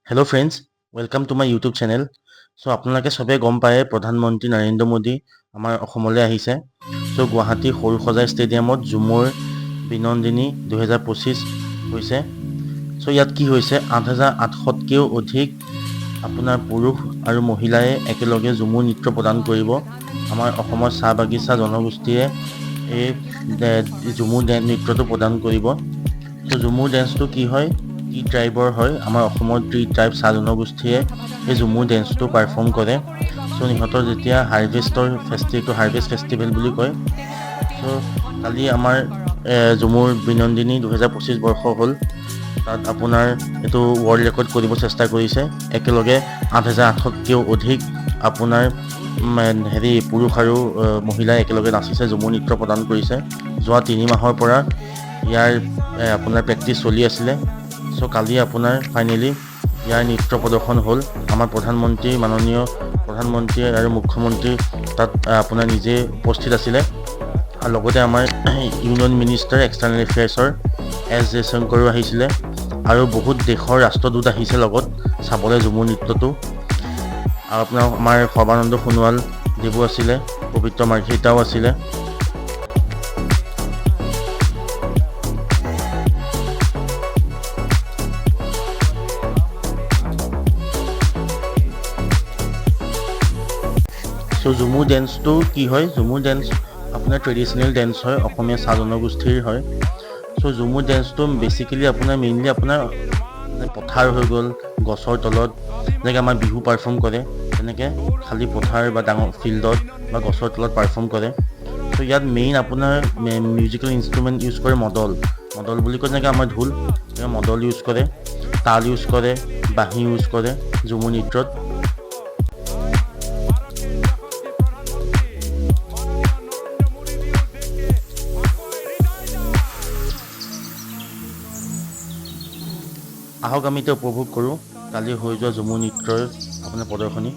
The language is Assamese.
Hello friends, welcome to my YouTube channel. So আপোনালোকে সবে গম পায় প্ৰধানমন্ত্ৰী নৰেন্দ্ৰ মোদী আমাৰ অসমলৈ আহিছে. So গুৱাহাটী সৰুসজাই ষ্টেডিয়ামত ঝুমুৰ বিনন্দিনী 2025 হৈছে. So ইয়াত কি হৈছে 8800কেও অধিক আপোনাৰ পুৰুষ আৰু মহিলাই একেলগে ঝুমুৰ নৃত্য প্ৰদান কৰিব. আমাৰ অসমৰ চাহ বাগিচা জনগোষ্ঠীয়ে এই ঝুমুৰ নৃত্যটো প্ৰদান কৰিব. So ঝুমুৰ ডেন্সটো কি হয়? টি ট্ৰাইবৰ হয়. আমাৰ অসমৰ টি ট্ৰাইব চাহ জনগোষ্ঠীয়ে এই ঝুমুৰ ডেন্সটো পাৰফৰ্ম কৰে. চ' সিহঁতৰ যেতিয়া হাৰ্ভেষ্ট ফেষ্টিভেল বুলি কয়. চ' কালি আমাৰ ঝুমুৰ বিনন্দিনী 2025 বৰ্ষ হ'ল. তাত আপোনাৰ এইটো ৱৰ্ল্ড ৰেকৰ্ড কৰিব চেষ্টা কৰিছে. একেলগে 8800কেও অধিক আপোনাৰ পুৰুষ আৰু মহিলাই একেলগে নাচিছে, ঝুমুৰ নৃত্য প্ৰদান কৰিছে. যোৱা 3 মাহৰ পৰা ইয়াৰ আপোনাৰ প্ৰেক্টিছ চলি আছিলে. চ' কালি আপোনাৰ ফাইনেলি ইয়াৰ নৃত্য প্ৰদৰ্শন হ'ল. আমাৰ মাননীয় প্ৰধানমন্ত্ৰী আৰু মুখ্যমন্ত্ৰী তাত আপোনাৰ নিজে উপস্থিত আছিলে. আৰু লগতে আমাৰ ইউনিয়ন মিনিষ্টাৰ এক্সটাৰ্নেল এফেয়াৰ্ছৰ এছ জয়শংকৰো আহিছিলে আৰু বহুত দেশৰ ৰাষ্ট্ৰদূত আহিছে লগত চাবলৈ ঝুমুৰ নৃত্যটো. আৰু আপোনাৰ আমাৰ সৰ্বানন্দ সোণোৱাল দেৱো আছিলে, পবিত্ৰ মাৰ্ঘেৰিটাও আছিলে. চ' ঝুমুৰ ডেন্সটো কি হয়? ঝুমুৰ ডেন্স আপোনাৰ ট্ৰেডিশ্যনেল ডেন্স হয়, অসমীয়া চাহ জনগোষ্ঠীৰ হয়. চ' ঝুমুৰ ডেন্সটো বেচিকেলি আপোনাৰ মেইনলি আপোনাৰ পথাৰ হৈ গ'ল, গছৰ তলত যেনেকৈ আমাৰ বিহু পাৰফৰ্ম কৰে, তেনেকৈ খালী পথাৰ বা ডাঙৰ ফিল্ডত বা গছৰ তলত পাৰফৰ্ম কৰে. চ' ইয়াত মেইন আপোনাৰ মিউজিকেল ইনষ্ট্ৰুমেণ্ট ইউজ কৰে মদল বুলি কয়, যেনেকৈ আমাৰ ঢোল, মদল ইউজ কৰে, তাল ইউজ কৰে, বাঁহী ইউজ কৰে ঝুমুৰ নৃত্যত. আহক আমি এতিয়া উপভোগ কৰোঁ কালি হৈ যোৱা ঝুমুৰ নৃত্যৰ আপোনাৰ প্ৰদৰ্শনী.